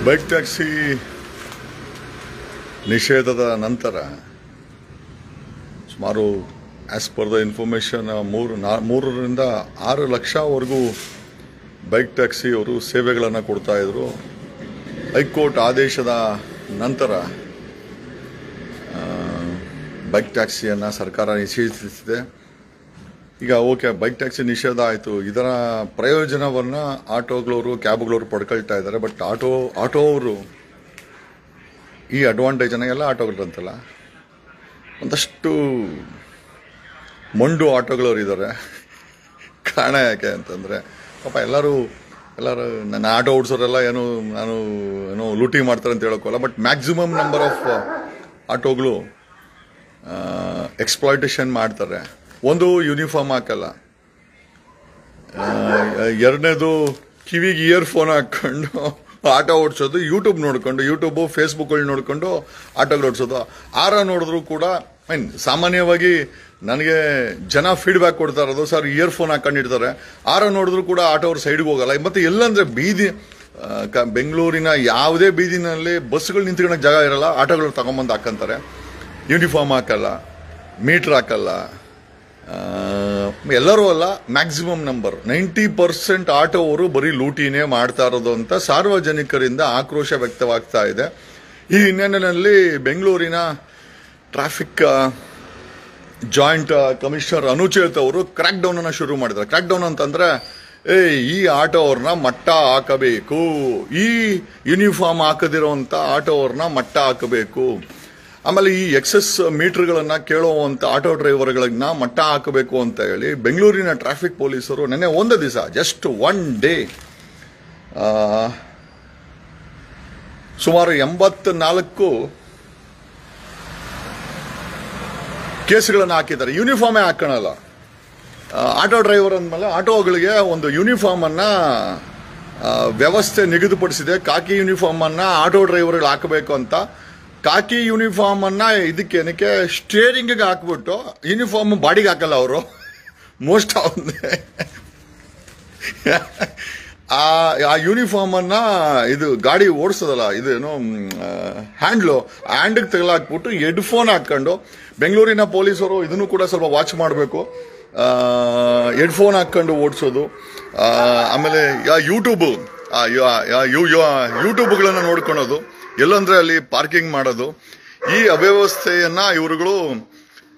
Bike taxi ನಿಷೇಧದ ನಂತರ ಸುಮಾರು ಆಸ್ ಪರ್ ದ ಇನ್ಫಾರ್ಮೇಷನ್ 3 ಲಕ್ಷವರೆಗೂ ಬೈಕ್ ಟ್ಯಾಕ್ಸಿ ಅವರು ಸೇವೆಗಳನ್ನು ಕೊಡ್ತಾಯಿದ್ರು. ಹೈಕೋರ್ಟ್ ಆದೇಶದ ನಂತರ ಬೈಕ್ ಟ್ಯಾಕ್ಸಿಯನ್ನು ಸರ್ಕಾರ ನಿಷೇಧಿಸಿದೆ. ಈಗ ಓಕೆ, ಬೈಕ್ ಟ್ಯಾಕ್ಸಿ ನಿಷೇಧ ಆಯಿತು, ಇದರ ಪ್ರಯೋಜನವನ್ನು ಆಟೋಗಳವರು ಕ್ಯಾಬ್ಗಳವರು ಪಡ್ಕೊಳ್ತಾ ಇದ್ದಾರೆ. ಬಟ್ ಆಟೋ ಅವರು ಈ ಅಡ್ವಾಂಟೇಜನ್ನು ಎಲ್ಲ ಆಟೋಗಳಂತಲ್ಲ, ಒಂದಷ್ಟು ಮೊಂಡು ಆಟೋಗಳವ್ರು ಇದ್ದಾರೆ. ಕಾರಣ ಯಾಕೆ ಅಂತಂದರೆ ಪಾಪ ಎಲ್ಲರೂ ನನ್ನ ಆಟೋ ಓಡಿಸೋರೆಲ್ಲ ನಾನು ಲೂಟಿ ಮಾಡ್ತಾರೆ ಅಂತ ಹೇಳೋಕ್ಕಲ್ಲ. ಬಟ್ ಮ್ಯಾಕ್ಸಿಮಮ್ ನಂಬರ್ ಆಫ್ ಆಟೋಗಳು ಎಕ್ಸ್ಪ್ಲಾಯ್ಟೇಷನ್ ಮಾಡ್ತಾರೆ. ಒಂದು, ಯೂನಿಫಾರ್ಮ್ ಹಾಕಲ್ಲ. ಎರಡನೇದು, ಕಿವಿಗೆ ಇಯರ್ಫೋನ್ ಹಾಕ್ಕೊಂಡು ಆಟೋ ಓಡಿಸೋದು, ಯೂಟ್ಯೂಬ್ ಫೇಸ್ಬುಕ್ಗಳು ನೋಡಿಕೊಂಡು ಆಟೋಗಳು ಓಡಿಸೋದು. ನೋಡಿದ್ರು ಕೂಡ ಸಾಮಾನ್ಯವಾಗಿ ನನಗೆ ಜನ ಫೀಡ್ಬ್ಯಾಕ್ ಕೊಡ್ತಾ ಇರೋದು, ಸರ್ ಇಯರ್ಫೋನ್ ಹಾಕೊಂಡಿರ್ತಾರೆ, ನೋಡಿದ್ರು ಕೂಡ ಆಟೋ ಅವ್ರ ಸೈಡ್ಗೆ ಹೋಗಲ್ಲ. ಮತ್ತು ಎಲ್ಲಂದ್ರೆ ಬೀದಿ, ಬೆಂಗಳೂರಿನ ಯಾವುದೇ ಬೀದಿನಲ್ಲಿ ಬಸ್ಗಳು ನಿಂತ್ಕೊಳ್ಳೋಕೆ ಜಾಗ ಇರಲ್ಲ, ಆಟೋಗಳು ತಗೊಂಬಂದು ಹಾಕಂತಾರೆ. ಯೂನಿಫಾರ್ಮ್ ಹಾಕಲ್ಲ, ಮೀಟ್ರ್ ಹಾಕಲ್ಲ. ಎಲ್ಲರೂ ಅಲ್ಲ, ಮ್ಯಾಕ್ಸಿಮಮ್ ನಂಬರ್ 90% ಆಟೋ ಅವರು ಬರೀ ಲೂಟಿನೇ ಮಾಡ್ತಾ ಇರೋದು ಅಂತ ಸಾರ್ವಜನಿಕರಿಂದ ಆಕ್ರೋಶ ವ್ಯಕ್ತವಾಗ್ತಾ ಇದೆ. ಈ ಹಿನ್ನೆಲೆಯಲ್ಲಿ ಬೆಂಗಳೂರಿನ ಟ್ರಾಫಿಕ್ ಜಾಯಿಂಟ್ ಕಮಿಷನರ್ ಅನುಚೇತ್ ಅವರು ಕ್ರ್ಯಾಕ್ ಡೌನ್ ಅನ್ನು ಶುರು ಮಾಡಿದ್ದಾರೆ. ಕ್ರ್ಯಾಕ್ ಡೌನ್ ಅಂತಂದ್ರೆ ಈ ಆಟೋ ಅವ್ರನ್ನ ಮಟ್ಟ ಹಾಕಬೇಕು, ಈ ಯೂನಿಫಾರ್ಮ್ ಹಾಕದಿರುವಂತ ಆಟೋ ಅವ್ರನ್ನ ಮಟ್ಟ ಹಾಕಬೇಕು. ಆಮೇಲೆ ಈ ಎಕ್ಸೆಸ್ ಮೀಟರ್ಗಳನ್ನ ಕೇಳುವಂತ ಆಟೋ ಡ್ರೈವರ್ಗಳನ್ನ ಮಟ್ಟ ಹಾಕಬೇಕು ಅಂತ ಹೇಳಿ ಬೆಂಗಳೂರಿನ ಟ್ರಾಫಿಕ್ ಪೊಲೀಸರು ನೆನ್ನೆ ಒಂದು ದಿವಸ, ಜಸ್ಟ್ 1 ಡೇ, ಸುಮಾರು 84 ಕೇಸ್ಗಳನ್ನು ಹಾಕಿದ್ದಾರೆ. ಯೂನಿಫಾರ್ಮೇ ಹಾಕೋಣಲ್ಲ. ಆಟೋ ಡ್ರೈವರ್ ಅಂದಮೇಲೆ ಆಟೋಗಳಿಗೆ ಒಂದು ಯೂನಿಫಾರ್ಮ್ ಅನ್ನ ವ್ಯವಸ್ಥೆ ನಿಗದಿಪಡಿಸಿದೆ. ಕಾಕಿ ಯೂನಿಫಾರ್ಮ್ ಅನ್ನ ಆಟೋ ಡ್ರೈವರ್ಗಳು ಹಾಕಬೇಕು ಅಂತ. ಕಾಕಿ ಯೂನಿಫಾರ್ಮ್ ಅನ್ನ ಇದಕ್ಕೆ ಸ್ಟೇರಿಂಗ್ಗೆ ಹಾಕ್ಬಿಟ್ಟು ಯೂನಿಫಾರ್ಮ್ ಬಾಡಿಗೆ ಹಾಕಲ್ಲ ಅವರು. ಮೋಸ್ಟ್ ಆ ಯೂನಿಫಾರ್ಮ್ ಅನ್ನ ಇದು ಗಾಡಿ ಓಡಿಸೋದಲ್ಲ, ಇದೇನು ಹ್ಯಾಂಡ್ಗೆ ತಗಲಾಕ್ಬಿಟ್ಟು ಹೆಡ್ಫೋನ್ ಹಾಕೊಂಡು, ಬೆಂಗಳೂರಿನ ಪೊಲೀಸರು ಇದನ್ನು ಕೂಡ ಸ್ವಲ್ಪ ವಾಚ್ ಮಾಡಬೇಕು. ಹೆಡ್ಫೋನ್ ಹಾಕೊಂಡು ಓಡಿಸೋದು. ಆಮೇಲೆ ಯೂಟ್ಯೂಬ್ಗಳನ್ನು ನೋಡ್ಕೊಳೋದು, ಎಲ್ಲಂದ್ರೆ ಅಲ್ಲಿ ಪಾರ್ಕಿಂಗ್ ಮಾಡೋದು. ಈ ಅವ್ಯವಸ್ಥೆಯನ್ನ ಇವರುಗಳು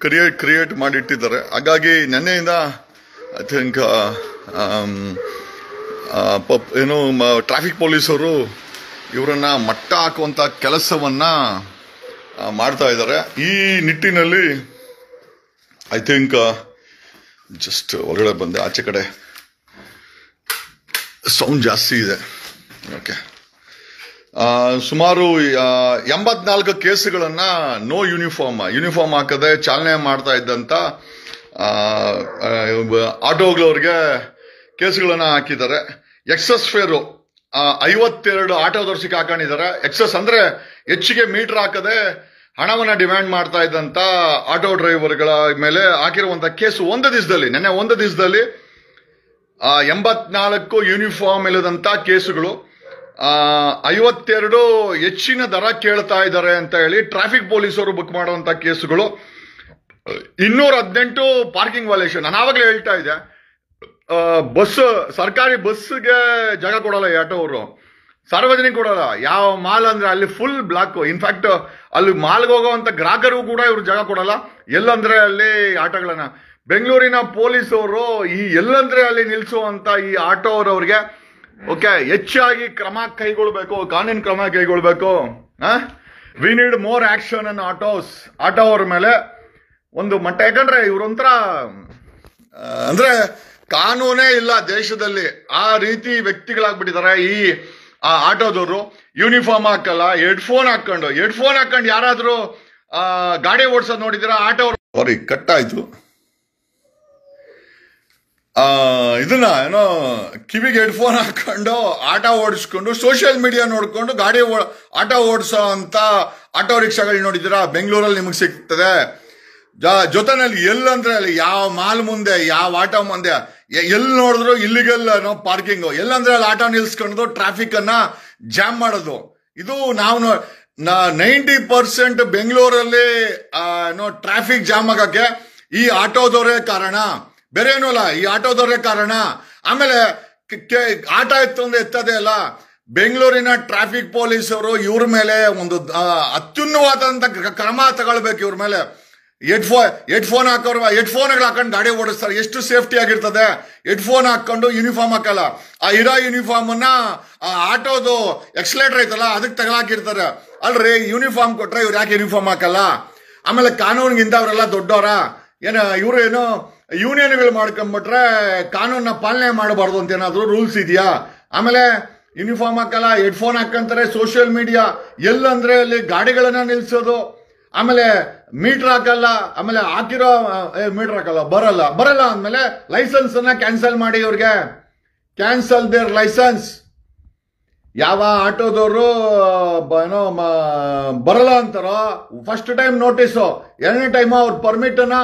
ಕ್ರಿಯೇಟ್ ಮಾಡಿಟ್ಟಿದ್ದಾರೆ. ಹಾಗಾಗಿ ನೆನ್ನೆಯಿಂದ ಐ ಥಿಂಕ್ ಟ್ರಾಫಿಕ್ ಪೊಲೀಸರು ಇವರನ್ನ ಮಟ್ಟ ಹಾಕುವಂತ ಕೆಲಸವನ್ನ ಮಾಡ್ತಾ ಇದ್ದಾರೆ. ಈ ನಿಟ್ಟಿನಲ್ಲಿ ಐ ಥಿಂಕ್ ಜಸ್ಟ್ ಒಳಗಡೆ ಬಂದೆ, ಆಚೆ ಕಡೆ ಸೌಂಡ್ ಜಾಸ್ತಿ ಇದೆ. ಓಕೆ, ಸುಮಾರು 84 ಕೇಸುಗಳನ್ನ ನೋ ಯೂನಿಫಾರ್ಮ್ ಹಾಕದೆ ಚಾಲನೆ ಮಾಡ್ತಾ ಇದ್ದಂತ ಆಟೋಗಳವ್ರಿಗೆ ಕೇಸುಗಳನ್ನ ಹಾಕಿದ್ದಾರೆ. ಎಕ್ಸಸ್ ಫೇರು 52 ಆಟೋದವ್ರು ಹಾಕೊಂಡಿದ್ದಾರೆ. ಎಕ್ಸಸ್ ಅಂದ್ರೆ ಹೆಚ್ಚಿಗೆ ಮೀಟರ್ ಹಾಕದೆ ಹಣವನ್ನ ಡಿಮ್ಯಾಂಡ್ ಮಾಡ್ತಾ ಇದ್ದಂತ ಆಟೋ ಡ್ರೈವರ್ಗಳ ಮೇಲೆ ಹಾಕಿರುವಂತ ಕೇಸು ನೆನ್ನೆ ಒಂದು ದಿವಸದಲ್ಲಿ 84 ಯೂನಿಫಾರ್ಮ್ ಇಲ್ಲದಂತ ಕೇಸುಗಳು, 52 ಹೆಚ್ಚಿನ ದರ ಕೇಳ್ತಾ ಇದ್ದಾರೆ ಅಂತ ಹೇಳಿ ಟ್ರಾಫಿಕ್ ಪೊಲೀಸರು ಬುಕ್ ಮಾಡುವಂತ ಕೇಸುಗಳು, 218 ಪಾರ್ಕಿಂಗ್ ವಾಲೇಷನ್. ನಾನು ಆವಾಗಲೇ ಹೇಳ್ತಾ ಇದ್ದೆ, ಸರ್ಕಾರಿ ಬಸ್ಗೆ ಜಾಗ ಕೊಡಲ್ಲ ಈ ಆಟೋ ಅವರು, ಸಾರ್ವಜನಿಕ ಕೊಡಲ್ಲ. ಯಾವ ಮಾಲ್ ಅಂದ್ರೆ ಅಲ್ಲಿ ಫುಲ್ ಬ್ಲಾಕ್. ಇನ್ಫ್ಯಾಕ್ಟ್ ಅಲ್ಲಿ ಮಾಲ್ಗೆ ಹೋಗುವಂತ ಗ್ರಾಹಕರಿಗೂ ಕೂಡ ಇವ್ರು ಜಾಗ ಕೊಡಲ್ಲ. ಎಲ್ಲಂದ್ರೆ ಅಲ್ಲಿ ಆಟೋಗಳನ್ನ ಬೆಂಗಳೂರಿನ ಪೊಲೀಸವರು ಎಲ್ಲಂದ್ರೆ ಅಲ್ಲಿ ನಿಲ್ಸುವಂತ ಈ ಆಟೋ ಅವರವ್ರಿಗೆ ಓಕೆ ಹೆಚ್ಚಾಗಿ ಕ್ರಮ ಕೈಗೊಳ್ಬೇಕು, ಕಾನೂನು ಕ್ರಮ ಕೈಗೊಳ್ಬೇಕು. We need more action on auto ಅವ್ರ ಮೇಲೆ ಒಂದು ಮಟ್ಟ. ಯಾಕಂದ್ರೆ ಇವ್ರೊಂಥರ ಅಂದ್ರೆ ಕಾನೂನೇ ಇಲ್ಲ ದೇಶದಲ್ಲಿ, ಆ ರೀತಿ ವ್ಯಕ್ತಿಗಳಾಗ್ಬಿಟ್ಟಿದ್ದಾರೆ ಈ ಆಟೋದವರು. ಯೂನಿಫಾರ್ಮ್ ಹಾಕಲ್ಲ, ಹೆಡ್ಫೋನ್ ಹಾಕೊಂಡು ಯಾರಾದ್ರೂ ಗಾಡಿ ಓಡಿಸೋದು ನೋಡಿದಿರ? ಆಟೋ ಅವ್ರಿಗೆ ಕಟ್ಟಾಯ್ತು. ಇದನ್ನ ಕಿವಿಗೆ ಹೆಡ್ಫೋನ್ ಹಾಕೊಂಡು ಆಟೋ ಓಡಿಸ್ಕೊಂಡು ಸೋಷಿಯಲ್ ಮೀಡಿಯಾ ನೋಡ್ಕೊಂಡು ಆಟೋ ಓಡಿಸೋ ಅಂತ ಆಟೋ ರಿಕ್ಷಾಗಳು ನೋಡಿದಿರಾ? ಬೆಂಗಳೂರಲ್ಲಿ ನಿಮಗೆ ಸಿಗ್ತದೆ. ಜೊತೆನಲ್ಲಿ ಎಲ್ಲಂದ್ರೆ ಅಲ್ಲಿ ಯಾವ ಮಾಲ್ ಮುಂದೆ, ಯಾವ ಆಟೋ ಮುಂದೆ, ಎಲ್ಲಿ ನೋಡಿದ್ರು ಇಲ್ಲಿಗಲ್ ಪಾರ್ಕಿಂಗ್. ಎಲ್ಲಂದ್ರೆ ಅಲ್ಲಿ ಆಟೋ ನಿಲ್ಸ್ಕೊಂಡು ಟ್ರಾಫಿಕ್ ಅನ್ನ ಜಾಮ್ ಮಾಡೋದು. ಇದು ನಾವು 90% ಬೆಂಗಳೂರಲ್ಲಿ ಟ್ರಾಫಿಕ್ ಜಾಮ್ ಆಗಕ್ಕೆ ಈ ಆಟೋದವರೇ ಕಾರಣ, ಬೇರೆ ಏನೂ ಅಲ್ಲ, ಈ ಆಟೋದವರೇ ಕಾರಣ. ಆಮೇಲೆ ಆಟ ಎತ್ತದೇ ಅಲ್ಲ, ಬೆಂಗಳೂರಿನ ಟ್ರಾಫಿಕ್ ಪೊಲೀಸರು ಇವ್ರ ಮೇಲೆ ಒಂದು ಅತ್ಯುನ್ನವಾದಂತ ಕ್ರಮ ತಗೊಳ್ಬೇಕು. ಇವ್ರ ಮೇಲೆ ಹೆಡ್ಫೋನ್ ಹಾಕೋರು, ಹೆಡ್ಫೋನ್ಗಳು ಹಾಕೊಂಡು ಗಾಡಿ ಓಡಿಸ್ತಾರೆ. ಎಷ್ಟು ಸೇಫ್ಟಿ ಆಗಿರ್ತದೆ? ಹೆಡ್ಫೋನ್ ಹಾಕೊಂಡು ಯೂನಿಫಾರ್ಮ್ ಹಾಕಲ್ಲ. ಆ ಇರೋ ಯೂನಿಫಾರ್ಮ್ ಅನ್ನ ಆಟೋದು ಎಕ್ಸಲೇಟರ್ ಐತಲ್ಲ ಅದಕ್ಕೆ ತಗೊಳಾಕಿರ್ತಾರೆ. ಅಲ್ರಿ, ಯೂನಿಫಾರ್ಮ್ ಕೊಟ್ರೆ ಇವ್ರು ಯಾಕೆ ಯೂನಿಫಾರ್ಮ್ ಹಾಕಲ್ಲ? ಆಮೇಲೆ ಕಾನೂನಿಗಿಂತ ಅವರೆಲ್ಲ ದೊಡ್ಡವರ? ಇವರು ಏನೋ ಯೂನಿಯನ್ಗಳು ಮಾಡ್ಕೊಂಡ್ಬಿಟ್ರೆ ಕಾನೂನ ಪಾಲನೆ ಮಾಡಬಾರ್ದು ಅಂತ ಏನಾದ್ರು ರೂಲ್ಸ್ ಇದೆಯಾ? ಆಮೇಲೆ ಯೂನಿಫಾರ್ಮ್ ಹಾಕಲ್ಲ, ಹೆಡ್ಫೋನ್ ಹಾಕಂತಾರೆ. ಸೋಷಿಯಲ್ ಮೀಡಿಯಾ ಎಲ್ಲಂದ್ರೆ ಅಲ್ಲಿ ಗಾಡಿಗಳನ್ನ ನಿಲ್ಸೋದು. ಆಮೇಲೆ ಮೀಟರ್ ಹಾಕಲ್ಲ. ಆಮೇಲೆ ಹಾಕಿರೋ ಮೀಟರ್ ಹಾಕಲ್ಲ, ಬರಲ್ಲ ಅಂದ್ಮೇಲೆ ಲೈಸೆನ್ಸ್ ಅನ್ನ ಕ್ಯಾನ್ಸಲ್ ಮಾಡಿ, ಇವ್ರಿಗೆ ಕ್ಯಾನ್ಸಲ್ ದೇರ್ ಲೈಸೆನ್ಸ್. ಯಾವ ಆಟೋದವರು ಏನೋ ಬರಲ್ಲ ಅಂತಾರೋ ಫಸ್ಟ್ ಟೈಮ್ ನೋಟಿಸು, ಎರಡನೇ ಟೈಮ್ ಅವ್ರ ಪರ್ಮಿಟ್ ಅನ್ನ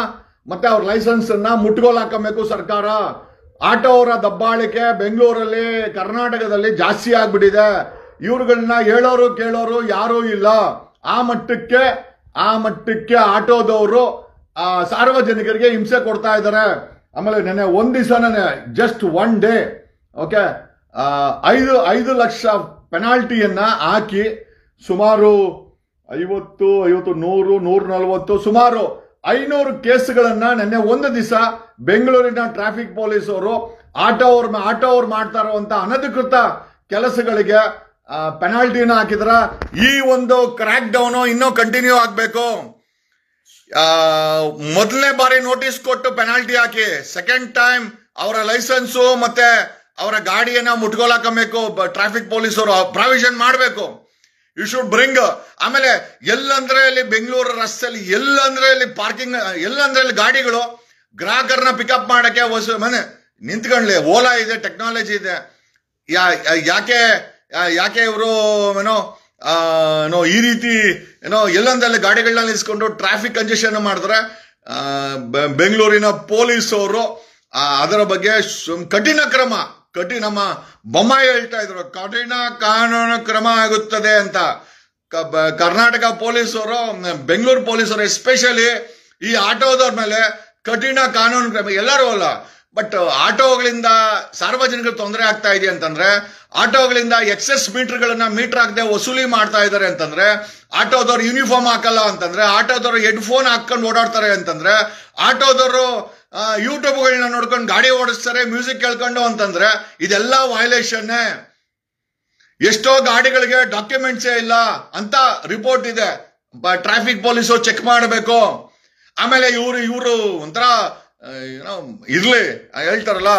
ಮತ್ತೆ ಅವ್ರ ಲೈಸೆನ್ಸ್ ಅನ್ನ ಮುಟ್ಗೋಲ್ ಹಾಕಬೇಕು ಸರ್ಕಾರ. ಆಟೋ ಅವರ ದಬ್ಬಾಳಿಕೆ ಬೆಂಗಳೂರಲ್ಲಿ, ಕರ್ನಾಟಕದಲ್ಲಿ ಜಾಸ್ತಿ ಆಗ್ಬಿಟ್ಟಿದೆ. ಇವ್ರುಗಳನ್ನ ಹೇಳೋರು ಕೇಳೋರು ಯಾರೂ ಇಲ್ಲ. ಆ ಮಟ್ಟಕ್ಕೆ ಆಟೋದವರು ಸಾರ್ವಜನಿಕರಿಗೆ ಹಿಂಸೆ ಕೊಡ್ತಾ ಇದ್ದಾರೆ. ಆಮೇಲೆ ನೆನೆ ಒಂದ್ ದಿವಸನೇ just one day okay 5 lakh ಪೆನಾಲ್ಟಿಯನ್ನ ಹಾಕಿ ಸುಮಾರು 50, 100, 140 ಸುಮಾರು 500 ಕೇಸ್ಗಳನ್ನ ನೆನ್ನೆ ಒಂದು ದಿವಸ ಬೆಂಗಳೂರಿನ ಟ್ರಾಫಿಕ್ ಪೊಲೀಸರು ಆಟೋ ಅವ್ರು ಮಾಡ್ತಾ ಇರುವಂತ ಅನಧಿಕೃತ ಕೆಲಸಗಳಿಗೆ ಪೆನಾಲ್ಟಿನ ಹಾಕಿದ್ರ. ಈ ಒಂದು ಕ್ರ್ಯಾಕ್ ಡೌನ್ ಇನ್ನೂ ಕಂಟಿನ್ಯೂ ಆಗ್ಬೇಕು. ಮೊದಲನೇ ಬಾರಿ ನೋಟಿಸ್ ಕೊಟ್ಟು ಪೆನಾಲ್ಟಿ ಹಾಕಿ, ಸೆಕೆಂಡ್ ಟೈಮ್ ಅವರ ಲೈಸೆನ್ಸು ಮತ್ತೆ ಅವರ ಗಾಡಿಯನ್ನ ಮುಟ್ಗೋಲ್ ಹಾಕಬೇಕು. ಟ್ರಾಫಿಕ್ ಪೊಲೀಸರು ಪ್ರಾವಿಷನ್ ಮಾಡಬೇಕು. You should bring. ಆಮೇಲೆ ಎಲ್ಲಂದ್ರೆ ಅಲ್ಲಿ ಬೆಂಗಳೂರು ರಸ್ತೆಯಲ್ಲಿ ಎಲ್ಲಂದ್ರೆ ಅಲ್ಲಿ ಪಾರ್ಕಿಂಗ್, ಎಲ್ಲಂದ್ರೆ ಅಲ್ಲಿ ಗಾಡಿಗಳು ಗ್ರಾಹಕರನ್ನ ಪಿಕಪ್ ಮಾಡಕ್ಕೆ ಮನೆ ನಿಂತ್ಕೊಂಡ್ಲಿ. ಓಲಾ ಇದೆ, ಟೆಕ್ನಾಲಜಿ ಇದೆ. ಯಾಕೆ ಇವರು ಏನೋ ಈ ರೀತಿ ಎಲ್ಲಂದಲ್ಲಿ ಗಾಡಿಗಳನ್ನ ನಿಲ್ಸ್ಕೊಂಡು ಟ್ರಾಫಿಕ್ ಕಂಜೆಷನ್ ಮಾಡಿದ್ರೆ ಬೆಂಗಳೂರಿನ ಪೊಲೀಸರು ಅದರ ಬಗ್ಗೆ ನಮ್ಮ ಬೊಮ್ಮಾಯಿ ಹೇಳ್ತಾ ಇದ್ರು, ಕಠಿಣ ಕಾನೂನು ಕ್ರಮ ಆಗುತ್ತದೆ ಅಂತ. ಕರ್ನಾಟಕ ಪೊಲೀಸರು, ಬೆಂಗಳೂರು ಪೊಲೀಸರು ಎಸ್ಪೆಷಲಿ ಈ ಆಟೋದವ್ರ ಮೇಲೆ ಕಠಿಣ ಕಾನೂನು ಕ್ರಮ. ಎಲ್ಲರೂ ಅಲ್ಲ, ಬಟ್ ಆಟೋಗಳಿಂದ ಸಾರ್ವಜನಿಕರು ತೊಂದರೆ ಆಗ್ತಾ ಇದೆ ಅಂತಂದ್ರೆ, ಆಟೋಗಳಿಂದ ಎಕ್ಸೆಸ್ ಮೀಟರ್ಗಳನ್ನ ಮೀಟರ್ ಹಾಕದೆ ವಸೂಲಿ ಮಾಡ್ತಾ ಇದ್ದಾರೆ ಅಂತಂದ್ರೆ, ಆಟೋದವ್ರು ಯೂನಿಫಾರ್ಮ್ ಹಾಕಲ್ಲ ಅಂತಂದ್ರೆ, ಆಟೋದವ್ರು ಹೆಡ್ಫೋನ್ ಹಾಕೊಂಡು ಓಡಾಡ್ತಾರೆ ಅಂತಂದ್ರೆ, ಆಟೋದವರು ಯೂಟ್ಯೂಬ್ಗಳನ್ನ ನೋಡ್ಕೊಂಡು ಗಾಡಿ ಓಡಿಸ್ತಾರೆ ಮ್ಯೂಸಿಕ್ ಕೇಳ್ಕೊಂಡು ಅಂತಂದ್ರೆ ಇದೆಲ್ಲ ವೈಲೇಷನ್ನೇ. ಎಷ್ಟೋ ಗಾಡಿಗಳಿಗೆ ಡಾಕ್ಯುಮೆಂಟ್ಸೇ ಇಲ್ಲ ಅಂತ ರಿಪೋರ್ಟ್ ಇದೆ. ಟ್ರಾಫಿಕ್ ಪೊಲೀಸರು ಚೆಕ್ ಮಾಡಬೇಕು. ಆಮೇಲೆ ಇವರು ಒಂಥರ ಇರ್ಲಿ ಹೇಳ್ತಾರಲ್ಲ,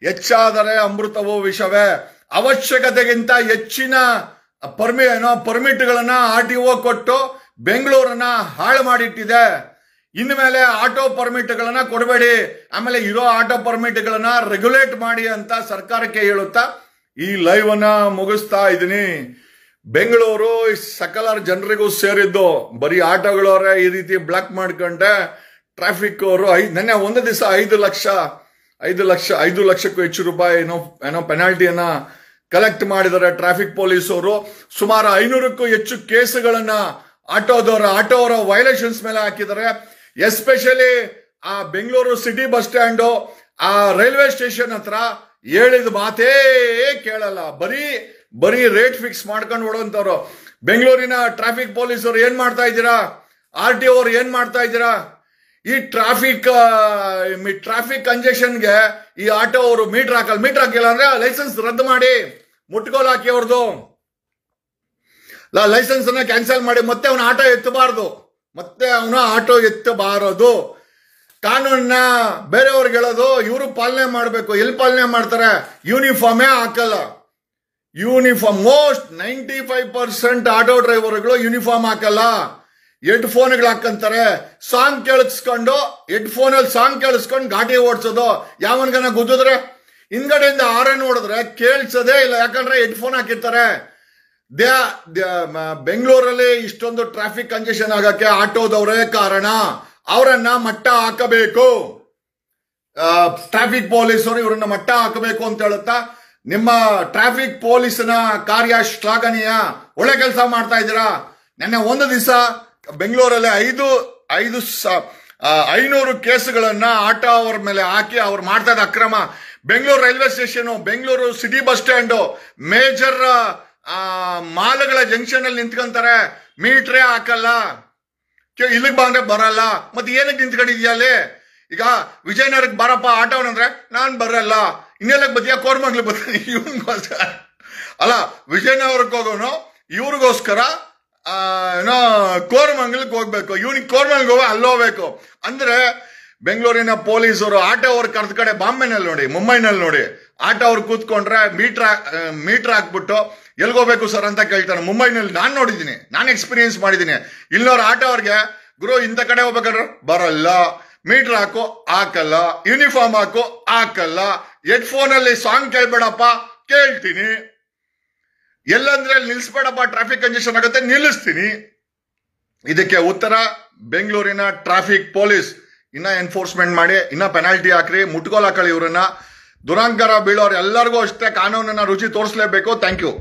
ಹೆಚ್ಚಾದರೆ ಅಮೃತವೋ ವಿಷವೇ. ಅವಶ್ಯಕತೆಗಿಂತ ಹೆಚ್ಚಿನ ಪರ್ಮಿಟ್ಗಳನ್ನ RTO ಕೊಟ್ಟು ಬೆಂಗಳೂರನ್ನ ಹಾಳು ಮಾಡಿಟ್ಟಿದೆ. ಇನ್ಮೇಲೆ ಆಟೋ ಪರ್ಮಿಟ್ಗಳನ್ನ ಕೊಡಬೇಡಿ, ಆಮೇಲೆ ಇರೋ ಆಟೋ ಪರ್ಮಿಟ್ಗಳನ್ನ ರೆಗ್ಯುಲೇಟ್ ಮಾಡಿ ಅಂತ ಸರ್ಕಾರಕ್ಕೆ ಹೇಳುತ್ತಾ ಈ ಲೈವ್ ಅನ್ನ ಮುಗಿಸ್ತಾ ಇದ್ದೀನಿ. ಬೆಂಗಳೂರು ಸಕಲ ಜನರಿಗೂ ಸೇರಿದ್ದು, ಬರೀ ಆಟೋಗಳವರೇ ಈ ರೀತಿ ಬ್ಲಾಕ್ ಮಾಡ್ಕೊಂಡೆ ಟ್ರಾಫಿಕ್ ಅವರು ನೆನ್ನೆ ಒಂದು ದಿವಸ 5 ಲಕ್ಷಕ್ಕೂ ಹೆಚ್ಚು ರೂಪಾಯಿ ಏನೋ ಪೆನಾಲ್ಟಿಯನ್ನ ಕಲೆಕ್ಟ್ ಮಾಡಿದ್ದಾರೆ ಟ್ರಾಫಿಕ್ ಪೊಲೀಸರು. ಸುಮಾರು 500ಕ್ಕೂ ಹೆಚ್ಚು ಕೇಸುಗಳನ್ನ ಆಟೋವರ ವೈಲೇಷನ್ಸ್ ಮೇಲೆ ಹಾಕಿದ್ದಾರೆ. ಎಸ್ಪೆಷಲಿ ಆ ಬೆಂಗಳೂರು ಸಿಟಿ ಬಸ್ ಸ್ಟ್ಯಾಂಡು, ಆ ರೈಲ್ವೆ ಸ್ಟೇಷನ್ ಹತ್ರ ಹೇಳಿದ ಮಾತೇ ಕೇಳಲ್ಲ. ಬರೀ ರೇಟ್ ಫಿಕ್ಸ್ ಮಾಡ್ಕೊಂಡು ಓಡುವಂತವ್ರು. ಬೆಂಗಳೂರಿನ ಟ್ರಾಫಿಕ್ ಪೊಲೀಸರು ಏನ್ ಮಾಡ್ತಾ ಇದ್ದೀರಾ? RTO ಅವರು ಏನ್ ಮಾಡ್ತಾ ಇದ್ದೀರಾ? ಈ ಟ್ರಾಫಿಕ್ ಕಂಜೆಷನ್ಗೆ ಈ ಆಟೋ ಅವರು ಮೀಟರ್ ಹಾಕಿಲ್ಲ ಅಂದ್ರೆ ಲೈಸೆನ್ಸ್ ರದ್ದು ಮಾಡಿ, ಮುಟ್ಗೋಲ್ ಹಾಕಿ ಅವ್ರದ್ದು ಲೈಸೆನ್ಸ್ ಅನ್ನ ಕ್ಯಾನ್ಸಲ್ ಮಾಡಿ, ಮತ್ತೆ ಅವನ ಆಟೋ ಎತ್ತಬಾರದು. ಕಾನೂನನ್ನ ಬೇರೆಯವ್ರಿಗೆ ಹೇಳೋದು, ಇವರು ಪಾಲನೆ ಮಾಡಬೇಕು. ಎಲ್ಲಿ ಪಾಲನೆ ಮಾಡ್ತಾರೆ? ಯೂನಿಫಾರ್ಮೇ ಹಾಕಲ್ಲ. ಯೂನಿಫಾರ್ಮ್ ಮೋಸ್ಟ್ 95% ಆಟೋ ಡ್ರೈವರ್ಗಳು ಯೂನಿಫಾರ್ಮ್ ಹಾಕಲ್ಲ. ಹೆಡ್ಫೋನ್ಗಳು ಹಾಕಂತಾರೆ, ಸಾಂಗ್ ಕೇಳಿಸ್ಕೊಂಡು ಗಾಡಿ ಓಡಿಸೋದು. ಯಾವನ್ಗನ ಗುದ್ದಿದ್ರೆ ಹಿಂದ್ಗಡೆಯಿಂದ ಆರನ್ ನೋಡಿದ್ರೆ ಕೇಳಿಸೋದೇ ಇಲ್ಲ, ಯಾಕಂದ್ರೆ ಹೆಡ್ಫೋನ್ ಹಾಕಿರ್ತಾರೆ. ಬೆಂಗಳೂರಲ್ಲಿ ಇಷ್ಟೊಂದು ಟ್ರಾಫಿಕ್ ಕಂಜೆಷನ್ ಆಗಕ್ಕೆ ಆಟೋದವರೇ ಕಾರಣ. ಅವರನ್ನ ಮಟ್ಟ ಹಾಕಬೇಕು. ಟ್ರಾಫಿಕ್ ಪೊಲೀಸರು ಇವರನ್ನ ಮಟ್ಟ ಹಾಕಬೇಕು ಅಂತ ಹೇಳುತ್ತಾ, ನಿಮ್ಮ ಟ್ರಾಫಿಕ್ ಪೊಲೀಸ್ನ ಕಾರ್ಯ ಶ್ಲಾಘನೀಯ. ಒಳ್ಳೆ ಕೆಲಸ ಮಾಡ್ತಾ ಇದ್ದೀರಾ. ನೆನ್ನೆ ಒಂದು ದಿವಸ ಬೆಂಗಳೂರಲ್ಲಿ 500 ಕೇಸುಗಳನ್ನ ಆಟೋ ಅವ್ರ ಮೇಲೆ ಹಾಕಿ ಅವ್ರು ಮಾಡ್ತಾ ಇದ್ದ ಅಕ್ರಮ. Bengaluru railway station, Bengaluru city bus stand, major ಮಾಲ್ಗಳ ಜಂಕ್ಷನ್ ಅಲ್ಲಿ ನಿಂತ್ಕೊಂತಾರೆ, ಮೀಟ್ರೇ ಹಾಕಲ್ಲ, ಇಲ್ಲಿಗೆ ಬಂದ್ರೆ ಬರಲ್ಲ. ಮತ್ತೆ ಏನಕ್ಕೆ ನಿಂತ್ಕೊಂಡಿದ್ಯಾ ಅಲ್ಲಿ? ಈಗ ವಿಜಯನಗರಕ್ಕೆ ಬರಪ್ಪ ಆಟೋನಂದ್ರೆ ನಾನ್ ಬರಲ್ಲ, ಇನ್ನೆಲ್ಲಕ್ಕೆ ಬದಿಯಾ ಕೋರ್ಮಂಗ್ಲಿಗೆ ಬರ್ತಾನೆ ಇವನ್ಗೋಸ್ಕರ ಅಲ್ಲ, ವಿಜಯನಗರಕ್ಕೆ ಹೋಗೋನು ಇವ್ರಿಗೋಸ್ಕರ ಏನೋ ಕೋರ್ಮಂಗ್ಲಕ್ಕೆ ಹೋಗ್ಬೇಕು, ಇವನಿಗೆ ಕೋರ್ಮಂಗ್ಲಿಗೆ ಹೋಗೋ ಅಲ್ಲೋಗ್ಬೇಕು ಅಂದ್ರೆ. ಬೆಂಗಳೂರಿನ ಪೊಲೀಸರು ಆಟೋ ಅವ್ರು ಕರೆದ ಕಡೆ ಬಾಂಬೆನಲ್ಲಿ ನೋಡಿ, ಮುಂಬೈನಲ್ಲಿ ನೋಡಿ, ಆಟೋ ಅವ್ರು ಕೂತ್ಕೊಂಡ್ರೆ ಮೀಟರ್ ಹಾಕ್ಬಿಟ್ಟು ಎಲ್ಗೋಗ್ಬೇಕು ಸರ್ ಅಂತ ಕೇಳ್ತಾರೆ. ಮುಂಬೈನಲ್ಲಿ ನಾನು ನೋಡಿದ್ದೀನಿ, ನಾನು ಎಕ್ಸ್ಪೀರಿಯನ್ಸ್ ಮಾಡಿದ್ದೀನಿ. ಇಲ್ಲೋರು ಆಟೋ ಅವ್ರಿಗೆ ಗುರು ಇಂಥ ಕಡೆ ಹೋಗ್ಬೇಕಾದ್ರೆ ಬರಲ್ಲ, ಮೀಟರ್ ಹಾಕೋ ಹಾಕಲ್ಲ, ಯೂನಿಫಾರ್ಮ್ ಹಾಕೋ ಹಾಕಲ್ಲ, ಹೆಡ್ಫೋನ್ ಅಲ್ಲಿ ಸಾಂಗ್ ಕೇಳ್ಬೇಡಪ್ಪ ಕೇಳ್ತೀನಿ, ಎಲ್ಲಂದ್ರೆ ನಿಲ್ಸ್ಬೇಡಪ್ಪ ಟ್ರಾಫಿಕ್ ಕಂಜೆಷನ್ ಆಗುತ್ತೆ ನಿಲ್ಲಿಸ್ತೀನಿ. ಇದಕ್ಕೆ ಉತ್ತರ ಬೆಂಗಳೂರಿನ ಟ್ರಾಫಿಕ್ ಪೊಲೀಸ್ ಇನ್ನ ಎನ್ಫೋರ್ಸ್ಮೆಂಟ್ ಮಾಡಿ, ಇನ್ನ ಪೆನಾಲ್ಟಿ ಹಾಕ್ರಿ, ಮುಟ್ಕೋಲ್ ಹಾಕಳಿ ಇವ್ರನ್ನ. ದುರಂಕಾರ ಬೀಳೋರು ಎಲ್ಲರಿಗೂ ಅಷ್ಟೇ ಕಾನೂನನ್ನ ರುಚಿ ತೋರಿಸಲೇಬೇಕು. Thank you.